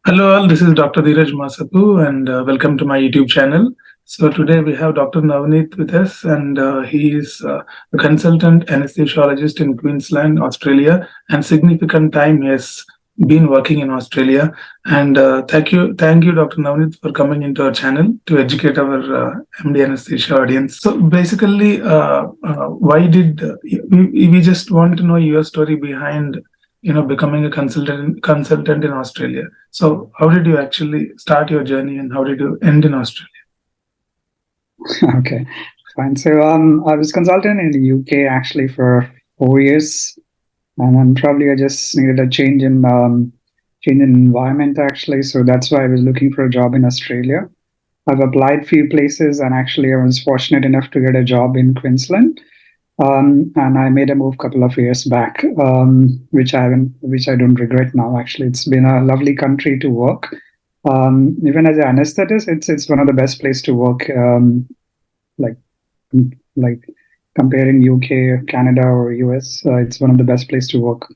Hello all, this is Dr. Dheeraj Masapu and welcome to my YouTube channel. So today we have Dr. Navneet with us and he is a consultant anesthesiologist in Queensland, Australia, and significant time he has been working in Australia. And thank you, Dr. Navneet, for coming into our channel to educate our MD Anesthesia audience. So basically, why did we just want to know your story behind becoming a consultant in Australia. So how did you actually start your journey and how did you end in Australia? Okay, fine. So I was consultant in the UK actually for 4 years, and then probably I just needed a change in environment actually. So that's why I was looking for a job in Australia. I've applied few places, and actually I was fortunate enough to get a job in Queensland. And I made a move a couple of years back, which I don't regret now. Actually, it's been a lovely country to work. Even as an anesthetist, it's one of the best place to work. Like like comparing UK, Canada, or US, it's one of the best place to work.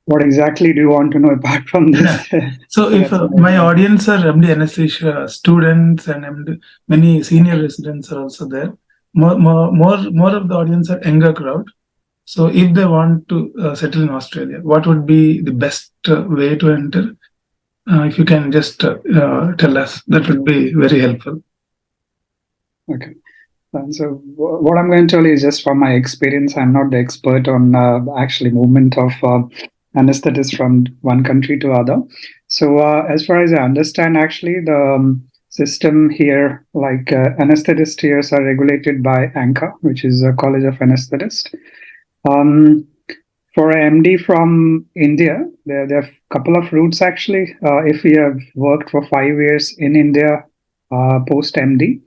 What exactly do you want to know apart from this? So if my audience are MD anesthesia students and many senior residents are also there, more of the audience are younger crowd. So if they want to settle in Australia, what would be the best way to enter? If you can just tell us, that would be very helpful. Okay. So what I'm going to tell you is just from my experience. I'm not the expert on actually movement of anesthetists from one country to other. So as far as I understand, actually the system here, like anesthetists here are regulated by ANCA, which is a College of Anesthetists. For an MD from India, there are a couple of routes actually. If you have worked for 5 years in India post MD,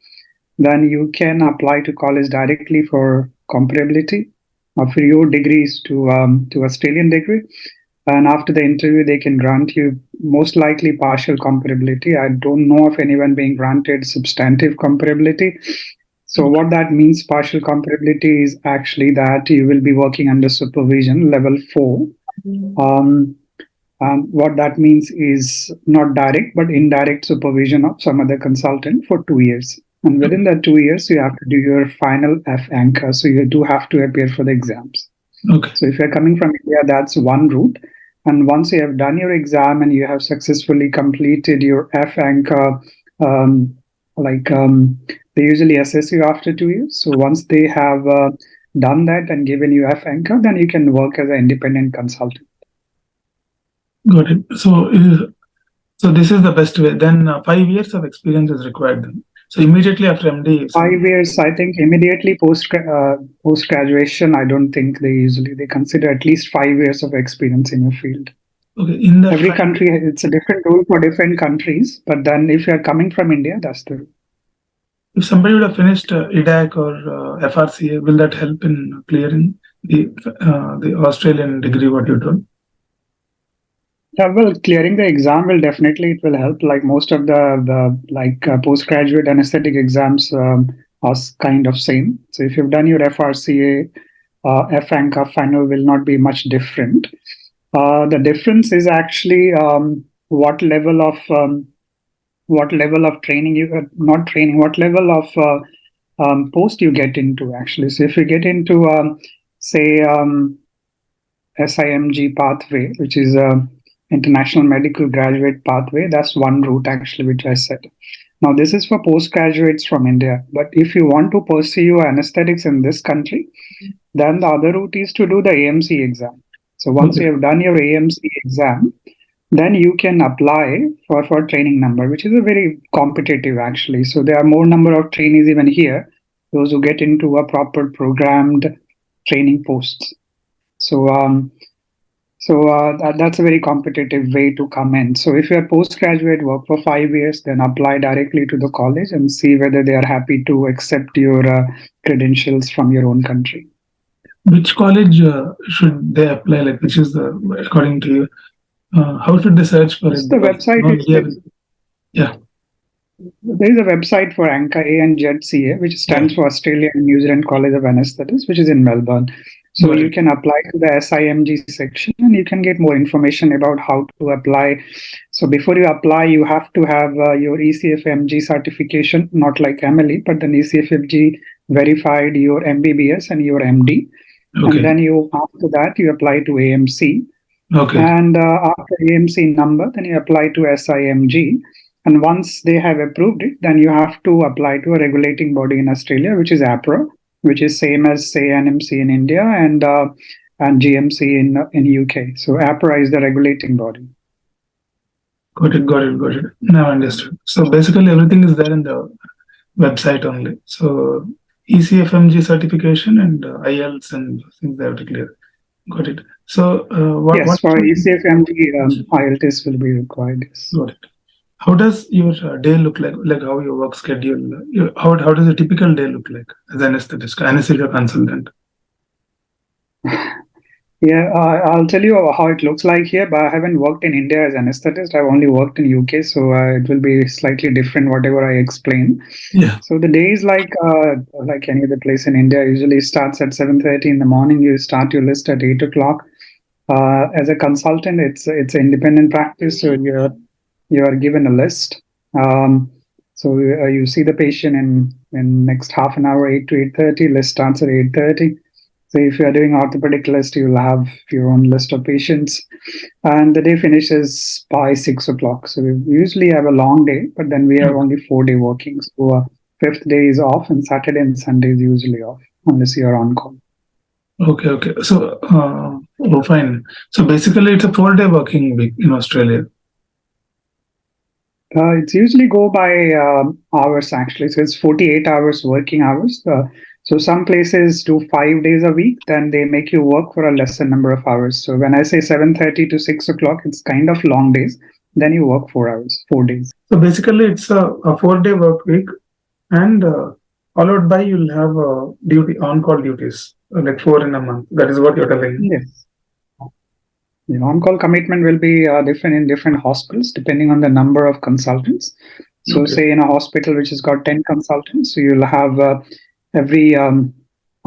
then you can apply to college directly for comparability of your degrees to Australian degree. And after the interview, they can grant you most likely partial comparability. I don't know of anyone being granted substantive comparability. So what that means, partial comparability, is actually that you will be working under supervision, level 4. What that means is not direct, but indirect supervision of some other consultant for 2 years. And within that 2 years, you have to do your final F anchor. So you do have to appear for the exams. Okay. So if you're coming from India, that's one route. And once you have done your exam and you have successfully completed your F anchor, they usually assess you after 2 years. So once they have done that and given you F anchor, then you can work as an independent consultant. Got it. So this is the best way. Then 5 years of experience is required then. So immediately after MD, 5 years, I think immediately post graduation, I don't think they consider at least 5 years of experience in your field. Okay, in the every country, it's a different rule for different countries. But then, if you are coming from India, that's the rule. If somebody would have finished IDAC or FRCA, will that help in clearing the Australian degree? What you told? Yeah, well, clearing the exam will definitely help. Like most of the postgraduate anesthetic exams are kind of same. So if you've done your FRCA, FANCA final will not be much different. The difference is actually what level of training you not training, what level of post you get into actually. So if you get into say SIMG pathway, which is International Medical Graduate Pathway, that's one route actually, which I said. Now this is for postgraduates from India, but if you want to pursue anesthetics in this country, then the other route is to do the AMC exam. So once you have done your AMC exam, then you can apply for training number, which is a very competitive actually. So there are more number of trainees even here, those who get into a proper programmed training posts. So that's a very competitive way to come in. So if you're postgraduate, work for 5 years, then apply directly to the college and see whether they are happy to accept your credentials from your own country. Which college should they apply? Like, which is according to you? How should they search for it? The website yeah. There is a website for ANCA, ANZCA, which stands for Australian and New Zealand College of Anaesthetists, which is in Melbourne. So Got you it. can apply to the SIMG section and you can get more information about how to apply. So before you apply, you have to have your ECFMG certification, not like MLE, but then ECFMG verified your MBBS and your MD. And Okay. then you, after that, you apply to AMC. Okay. And after AMC number, then you apply to SIMG. And once they have approved it, then you have to apply to a regulating body in Australia, which is APRA, which is same as say NMC in India and GMC in UK. So APRA is the regulating body. Got it. Got it. Got it. Now understood. So basically, everything is there in the website only. So ECFMG certification and IELTS and things they have to clear. Got it. So Yes, for ECFMG, IELTS will be required. Yes. Got it. How does your day look like? Like how your work schedule? How does a typical day look like as an anesthetist, anesthesia consultant? Yeah, I'll tell you how it looks like here, but I haven't worked in India as an anesthetist. I've only worked in UK, so it will be slightly different whatever I explain. Yeah. So the day is like any other place in India. Usually starts at 7:30 in the morning. You start your list at 8 o'clock. As a consultant, it's independent practice, so you're given a list. So you see the patient in next half an hour, 8 to 8:30. List starts at 8:30. So if you are doing orthopedic list, you'll have your own list of patients, and the day finishes by 6 o'clock. So we usually have a long day, but then we have only 4-day working. So fifth day is off, and Saturday and Sunday is usually off, unless you're on call. Okay. Okay. So fine. So basically, it's a 4-day working week in Australia. It's usually go by hours actually. So it's 48 hours working hours. So some places do 5 days a week, then they make you work for a lesser number of hours. So when I say 7:30 to 6 o'clock, it's kind of long days. Then you work 4 hours, 4 days. So basically, it's a 4-day work week, and followed by you'll have duty on-call duties, like 4 in a month. That is what you're telling. Yes. The on-call commitment will be different in different hospitals depending on the number of consultants. So Okay. say in a hospital which has got 10 consultants, so you'll have every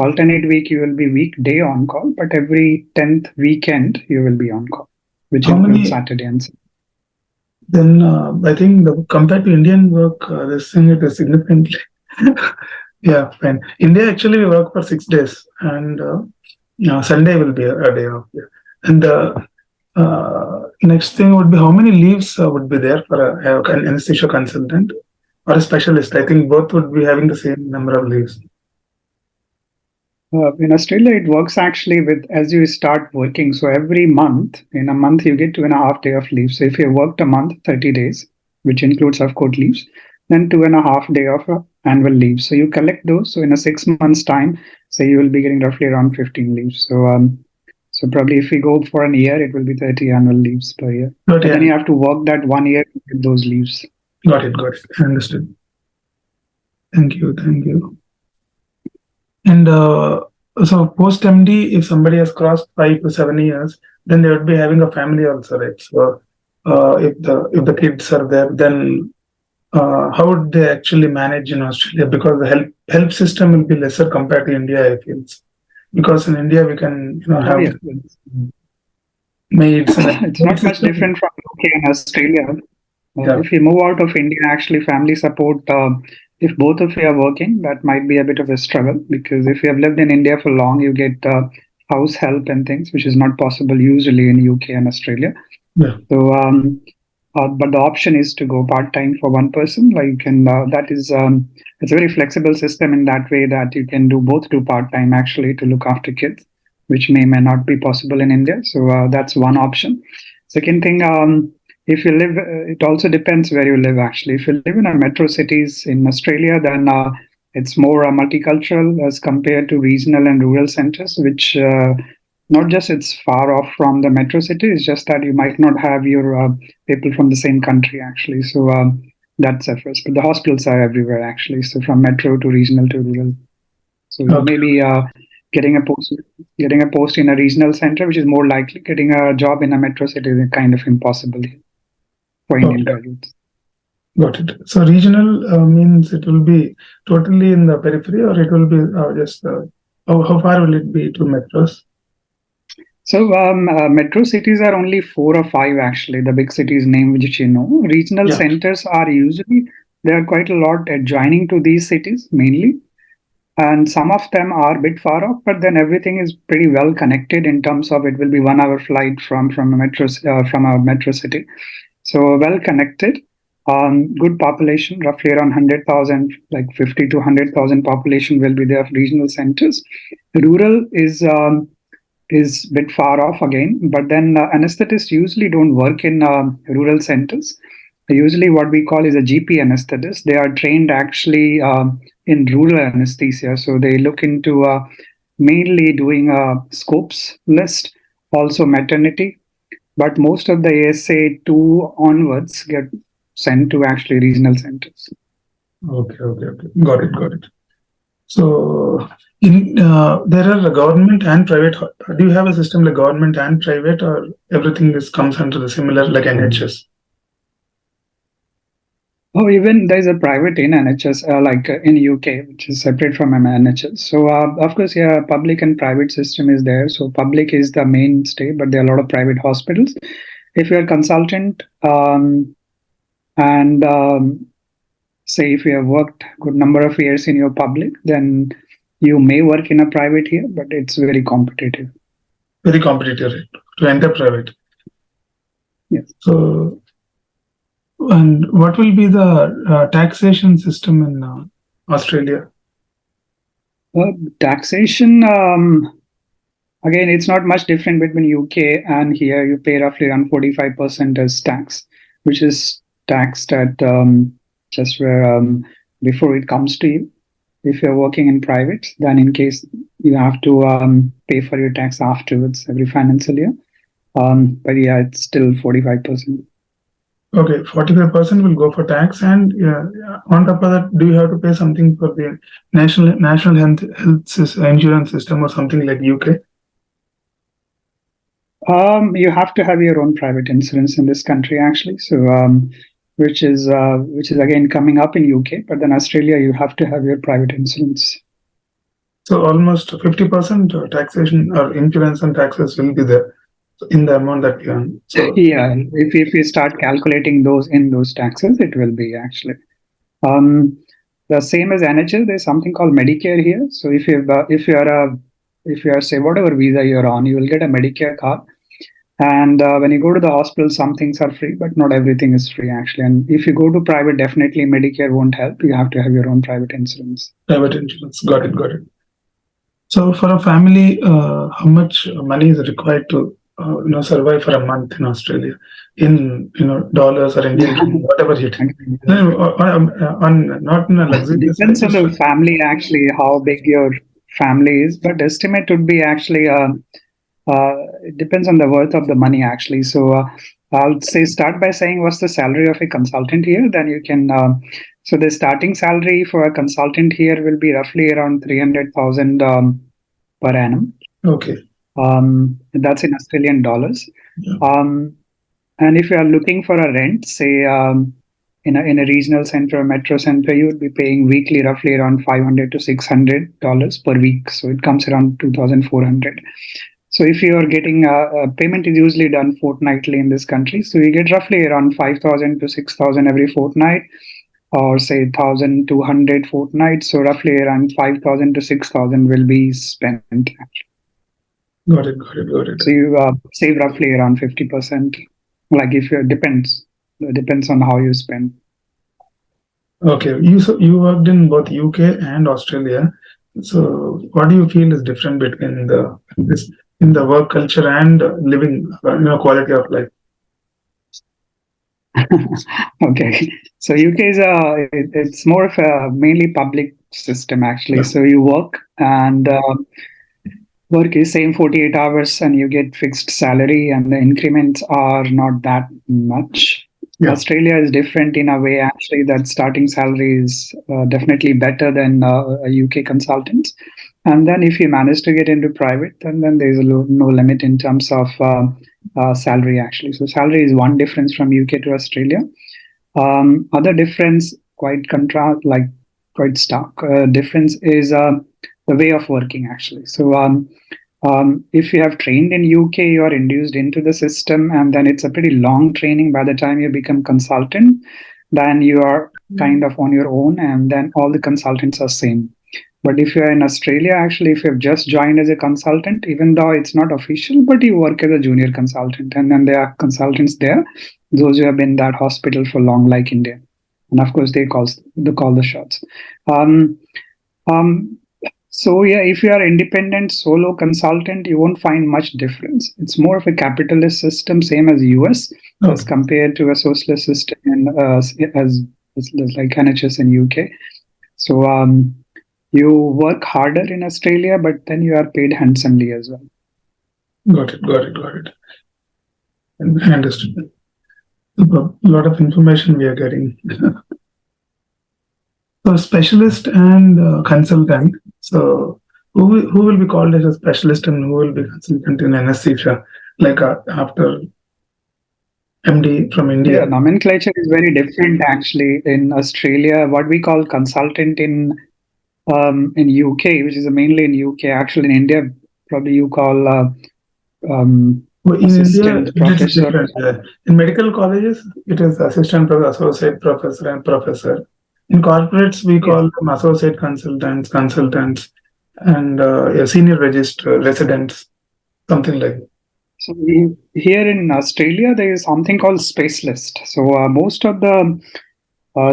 alternate week you will be weekday on call, but every 10th weekend you will be on call, which How includes many? Saturday and Sunday. Then I think compared to Indian work, this thing it is significantly. Yeah, fine. India actually we work for 6 days, and Sunday will be a day off. Yeah. And next thing would be how many leaves would be there for an anesthesia consultant or a specialist. I think both would be having the same number of leaves. In Australia, it works actually with as you start working. So every month, in a month, you get 2.5 days of leave. So if you worked a month, 30 days, which includes of course leaves, then 2.5 days of annual leave. So you collect those. So in a 6 months time, say you will be getting roughly around 15 leaves. So probably if we go for an year, it will be 30 annual leaves per year. But then you have to work that 1 year to get those leaves. Got it. Got it. Understood. Thank you. Thank you. And so post MD, if somebody has crossed 5 to 7 years, then they would be having a family also, right? So if the kids are there, then how would they actually manage in Australia? Because the help system will be lesser compared to India, I feel. Because in India we can have maids. It's not much different from UK and Australia. If you move out of India, actually family support, if both of you are working, that might be a bit of a struggle, because if you have lived in India for long, you get house help and things, which is not possible usually in UK and Australia. Yeah. So, but the option is to go part-time for one person. That is, it's a very flexible system in that way that you can do part-time actually to look after kids, which may not be possible in India. So that's one option. Second thing, if you live, it also depends where you live actually. If you live in a metro cities in Australia, then it's more multicultural as compared to regional and rural centers, which not just it's far off from the metro city, it's just that you might not have your people from the same country actually. So that suffers. But the hospitals are everywhere actually. So from metro to regional to rural. So maybe getting a post in a regional center, which is more likely. Getting a job in a metro city is kind of impossible for Indian graduates. Got it. So regional means it will be totally in the periphery, or it will be just How far will it be to metros? So metro cities are only 4 or 5 actually. The big cities name which you know. Regional Yeah. centers are usually there are quite a lot adjoining to these cities mainly, and some of them are a bit far off. But then everything is pretty well connected in terms of it will be 1 hour flight from a metro city. So well connected. Good population, roughly around 100,000, like 50 to 100,000 population will be there. Regional centers. Rural is a bit far off again, but then anesthetists usually don't work in rural centers. Usually, what we call is a GP anesthetist. They are trained actually in rural anesthesia, so they look into mainly doing a scopes list, also maternity. But most of the ASA 2 onwards get sent to actually regional centers. Okay. Got it. So, there are the government and private. Do you have a system like government and private, or everything comes under the similar like NHS? Oh, even there's a private in NHS, like in UK, which is separate from NHS. So, of course, yeah, public and private system is there. So, public is the mainstay, but there are a lot of private hospitals. If you're a consultant, and say if you have worked good number of years in your public, then you may work in a private here, but it's very competitive. Very competitive rate to enter private. Yes. So, and what will be the taxation system in Australia? Taxation, again, it's not much different between UK and here. You pay roughly around 45% as tax, which is taxed at just where before it comes to you. If you're working in private, then in case you have to pay for your tax afterwards every financial year. But yeah, it's still 45%. Okay, 45% will go for tax, and on top of that, do you have to pay something for the national health insurance system or something like UK? You have to have your own private insurance in this country, actually. So, which is again coming up in UK, but then Australia, you have to have your private insurance. So almost 50% taxation or insurance and taxes will be there in the amount that you earn. So, yeah, if you start calculating those taxes, it will be actually. The same as NHS, there's something called Medicare here. So if you are say whatever visa you're on, you will get a Medicare card. And when you go to the hospital, some things are free, but not everything is free actually. And if you go to private, definitely Medicare won't help. You have to have your own private insurance. Private insurance, got it. So for a family, how much money is required to survive for a month in Australia in dollars or Indian whatever it is? Not in a luxurious. Depends on the family actually how big your family is, but estimate would be actually it depends on the worth of the money actually. So I'll say start by saying what's the salary of a consultant here. Then you can. So the starting salary for a consultant here will be roughly around 300,000 per annum. Okay. That's in Australian dollars. Yeah. And if you are looking for a rent, say in a regional center or metro center, you would be paying weekly roughly around $500 to $600 per week. So it comes around 2,400. So if you are getting a payment is usually done fortnightly in this country. So you get roughly around 5,000 to 6,000 every fortnight, or say 1,200 fortnight. So roughly around 5,000 to 6,000 will be spent. Got it. So you save roughly around 50%. Like if it depends on how you spend. Okay, you worked in both UK and Australia. So what do you feel is different between in the work culture and living, quality of life? Okay, so UK is it's more of a mainly public system actually. Yeah. So you work and work is same 48 hours and you get fixed salary and the increments are not that much. Yeah. Australia is different in a way actually that starting salary is definitely better than a UK consultant. And then if you manage to get into private, then there's no limit in terms of salary actually. So salary is one difference from UK to Australia. Other difference, quite stark difference is the way of working actually. So if you have trained in UK, you are induced into the system, and then it's a pretty long training. By the time you become consultant, then you are kind of on your own, and then all the consultants are same. But if you are in Australia, actually, if you have just joined as a consultant, even though it's not official, but you work as a junior consultant, and then there are consultants there, those who have been in that hospital for long, like India, and of course they call the shots. Um, um, so yeah, if you are independent solo consultant, you won't find much difference. It's more of a capitalist system, same as US, as compared to a socialist system in as like NHS in UK. So you work harder in Australia, but then you are paid handsomely as well. Got it. I understood. A lot of information we are getting. So specialist and consultant. So who will be called as a specialist and who will be consultant in anesthesia? Like after MD from India. Yeah, nomenclature is very different actually in Australia. What we call consultant in UK, which is mainly in UK. Actually, in India, probably you call In assistant India, it is professor. different. In medical colleges, it is assistant professor, associate professor, and professor. In corporates, we call them associate consultants, and senior residents, something like that. So here in Australia, there is something called specialist. So most of the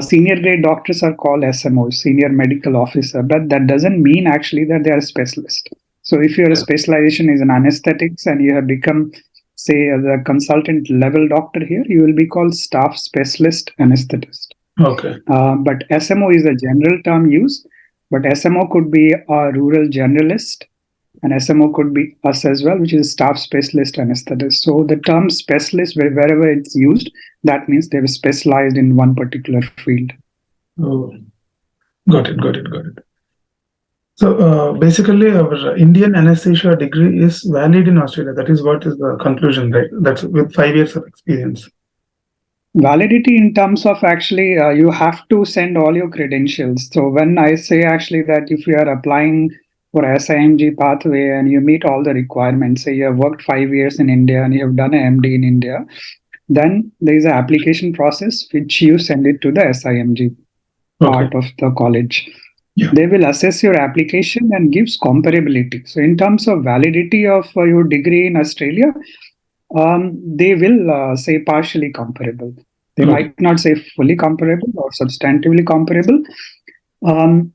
senior grade doctors are called SMOs, senior medical officer, but that doesn't mean actually that they are specialist. So if your specialization is in anesthetics and you have become, say, the consultant level doctor here, you will be called staff specialist anesthetist. Okay. But SMO is a general term used, but SMO could be a rural generalist, and SMO could be us as well, which is staff specialist anesthetist. So the term specialist, wherever it's used, that means they're specialized in one particular field. Oh, got it. So basically, our Indian anesthesia degree is valid in Australia. That is what is the conclusion, right? That's with 5 years of experience. Validity in terms of actually, you have to send all your credentials. So when I say actually that if you are applying for SIMG pathway and you meet all the requirements, say you have worked 5 years in India and you have done an MD in India, then there is an application process which you send it to the SIMG part of the college. Yeah. They will assess your application and gives comparability. So in terms of validity of your degree in Australia, they will say partially comparable. They might not say fully comparable or substantively comparable. And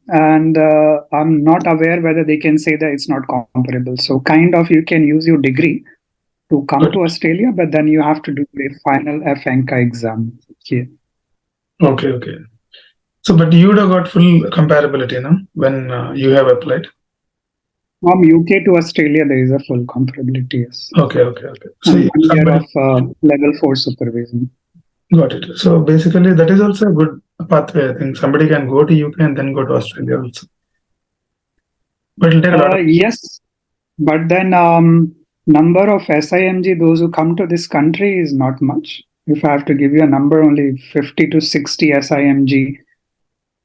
I'm not aware whether they can say that it's not comparable. So kind of you can use your degree to come to Australia, but then you have to do a final FNCA exam here. Okay. So, but you would have got full comparability, no? When you have applied? From UK to Australia, there is a full comparability, yes. Okay. So, 1 year of level 4 supervision. Got it. So, basically, that is also a good pathway. I think somebody can go to UK and then go to Australia also. But it'll take a lot of... Yes, but then number of SIMG, those who come to this country is not much. If I have to give you a number, only 50 to 60 SIMG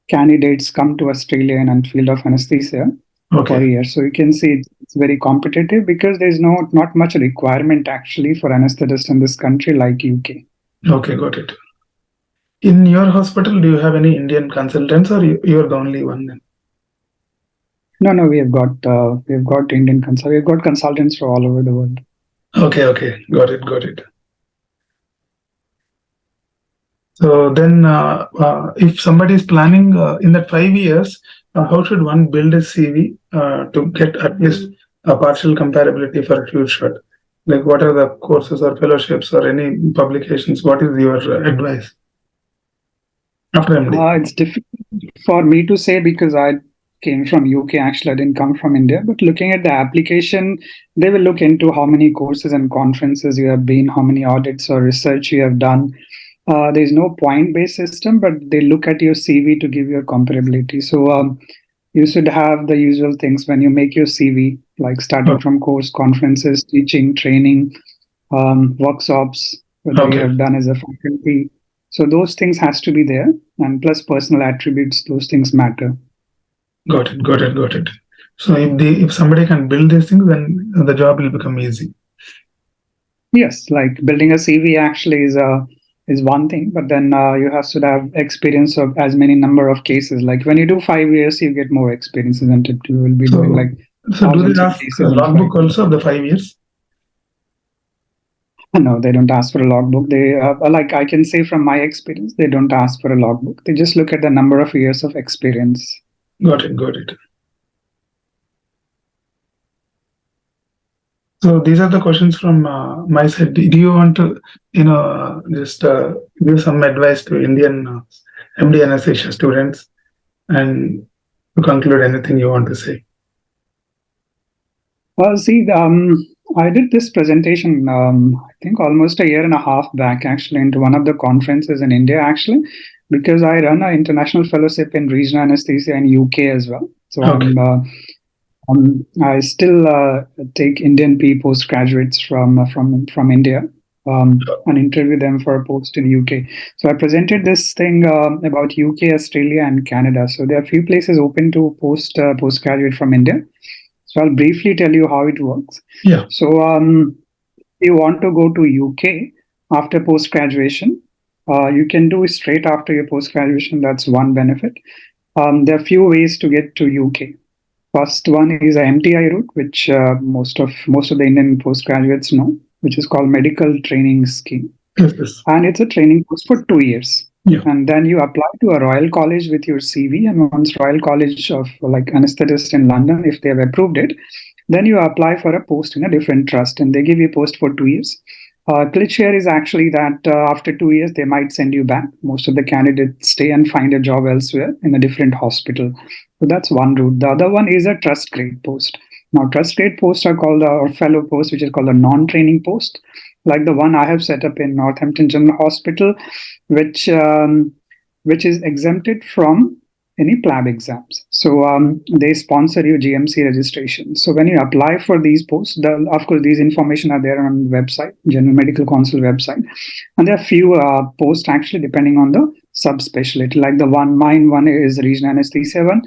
candidates come to Australia in the field of anesthesia per year. So you can see it's very competitive because there's not much requirement actually for anesthetists in this country like UK. Okay, got it. In your hospital, do you have any Indian consultants or you're the only one then? No, we have got Indian consultants. We've got consultants from all over the world. Okay, got it. So then, if somebody is planning in that 5 years, how should one build a CV to get at least a partial comparability for a huge shot? Like, what are the courses or fellowships or any publications? What is your advice after MD? It's difficult for me to say because I came from UK. Actually, I didn't come from India. But looking at the application, they will look into how many courses and conferences you have been, how many audits or research you have done. There's no point-based system, but they look at your CV to give your comparability. So you should have the usual things when you make your CV, like starting from course, conferences, teaching, training, workshops, whether you have done as a faculty. So those things has to be there, and plus personal attributes, those things matter. Got it. So if somebody can build these things, then the job will become easy. Yes, like building a CV actually is one thing, but then you have to have experience of as many number of cases. Like when you do 5 years, you get more experience, isn't it? You will be doing like So do they thousands of ask a cases in logbook also of the 5 years? No, they don't ask for a logbook. They like I can say from my experience, they don't ask for a logbook. They just look at the number of years of experience. Got it. Got it. So these are the questions from my side. Do you want to, just give some advice to Indian MD Anesthesia students, and to conclude, anything you want to say? Well, see, I did this presentation, I think almost a year and a half back, actually, into one of the conferences in India, actually, because I run an international fellowship in regional anesthesia in UK as well. So Okay. I still take Indian postgraduates from India and interview them for a post in UK. So I presented this thing about UK, Australia, and Canada. So there are a few places open to postgraduate from India. So I'll briefly tell you how it works. Yeah. So you want to go to UK after post graduation, you can do it straight after your post graduation. That's one benefit. There are few ways to get to UK. First one is a MTI route, which most of the Indian postgraduates know, which is called Medical Training Scheme, Yes. and it's a training course for 2 years. Yeah. And then you apply to a Royal College with your CV, and once Royal College of like anesthetist in London, if they have approved it, then you apply for a post in a different trust, and they give you a post for 2 years. Glitch here is actually that after 2 years, they might send you back. Most of the candidates stay and find a job elsewhere in a different hospital. So that's one route. The other one is a trust grade post. Now, trust grade posts are called, or fellow post, which is called a non-training post, like the one I have set up in Northampton General Hospital, which is exempted from any PLAB exams. So they sponsor you GMC registration. So when you apply for these posts, of course, these information are there on the website, General Medical Council website. And there are few posts actually depending on the subspecialty. Like mine one is regional anesthesia one.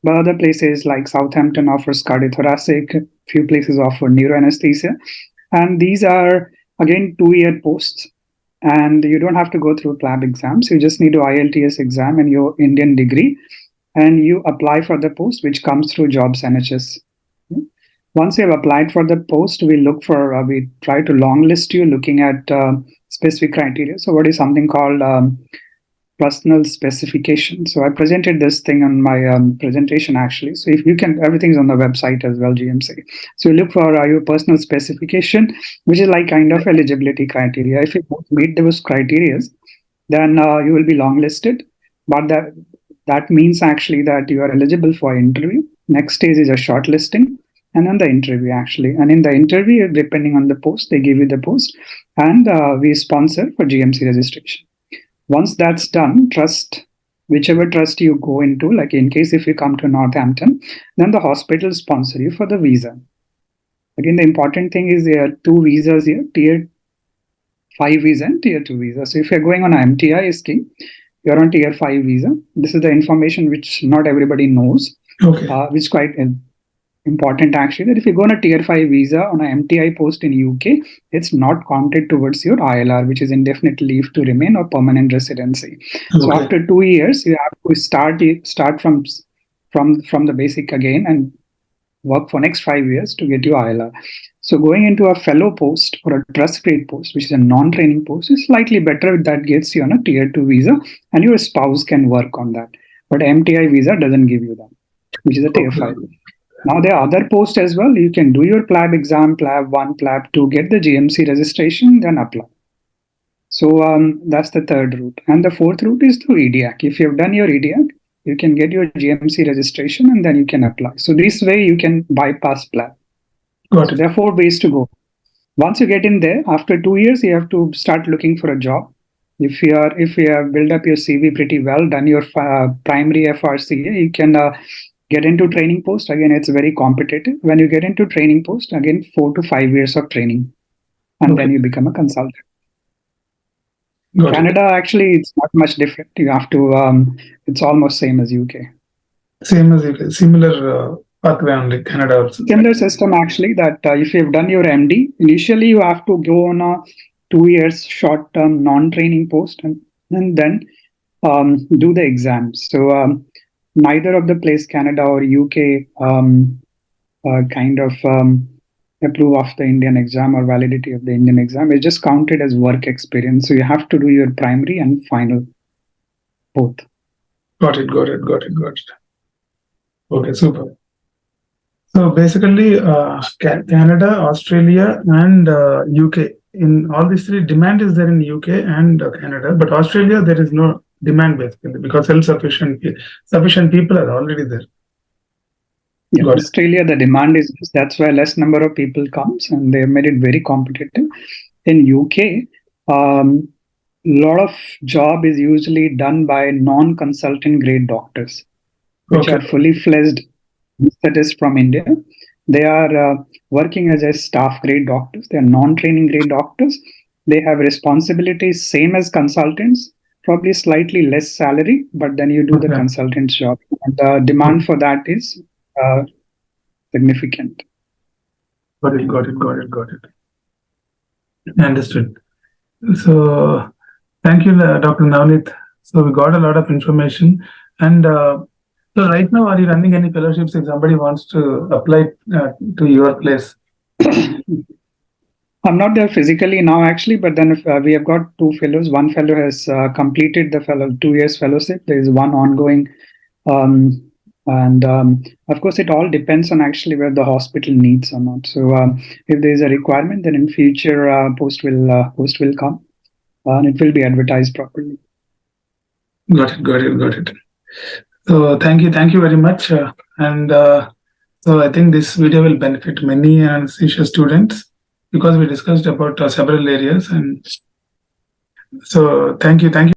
But other places like Southampton offers cardiothoracic, few places offer neuroanesthesia. And these are again 2-year posts, and you don't have to go through PLAB exams. You just need to IELTS exam and your Indian degree, and you apply for the post, which comes through Jobs NHS. Once you have applied for the post, we try to long list you looking at specific criteria. So what is something called personal specification. So I presented this thing on my presentation actually. So if you can, everything's on the website as well, GMC. So you look for your personal specification, which is like kind of eligibility criteria. If you meet those criteria, then you will be longlisted. But that means actually that you are eligible for interview. Next stage is a shortlisting, and then the interview actually. And in the interview, depending on the post, they give you the post, and we sponsor for GMC registration. Once that's done, whichever trust you go into, like in case if you come to Northampton, then the hospital sponsor you for the visa. Again, the important thing is there are two visas here, tier 5 visa and tier 2 visa. So if you're going on an MTI scheme, you're on tier 5 visa. This is the information which not everybody knows, which is quite important actually, that if you go on a tier 5 visa on an MTI post in UK, it's not counted towards your ILR, which is indefinite leave to remain or permanent residency. So after 2 years, you have to start from the basic again and work for next 5 years to get your ILR. So going into a fellow post or a trust grade post, which is a non-training post, is slightly better. That gets you on a tier 2 visa, and your spouse can work on that. But MTI visa doesn't give you that, which is a tier 5. Now there are other posts as well. You can do your PLAB exam, PLAB 1, PLAB 2, get the GMC registration, then apply. So that's the third route. And the fourth route is through EDIAC. If you've done your EDIAC, you can get your GMC registration and then you can apply. So this way you can bypass PLAB. So there are 4 ways to go. Once you get in there, after 2 years, you have to start looking for a job. If you have built up your CV pretty well, done your primary FRCA, you can get into training post. Again, it's very competitive. When you get into training post, again, 4 to 5 years of training, and then you become a consultant. Canada, actually, it's not much different. You have to, it's almost same as UK. Same as UK, similar pathway only, Canada also. Similar system actually, that if you've done your MD, initially you have to go on a 2 years short-term non-training post and then do the exams. So neither of the place, Canada or UK, kind of approve of the Indian exam or validity of the Indian exam. It's just counted as work experience. So you have to do your primary and final both. Got it. Okay, super. So basically, Canada, Australia, and UK. In all these three, demand is there in UK and Canada, but Australia there is no demand basically because sufficient people are already there. Yeah, Got it. Australia, the demand is that's why less number of people comes and they made it very competitive. In UK, lot of job is usually done by non-consultant grade doctors, which Okay. are fully fledged anesthetists from India. They are working as a staff grade doctors. They are non-training grade doctors. They have responsibilities same as consultants, probably slightly less salary, but then you do the Okay. consultant's job. And the demand for that is significant. Got it. Understood. So thank you, Dr. Navneet. So we got a lot of information. And so right now, are you running any fellowships if somebody wants to apply to your place? I'm not there physically now, actually, but then if, we have got two fellows. One fellow has completed the 2 years fellowship. There is one ongoing, and of course, it all depends on actually where the hospital needs or not. So, if there is a requirement, then in future post will come, and it will be advertised properly. Got it. So thank you very much, and so I think this video will benefit many anesthesia students because we discussed about several areas, and so thank you.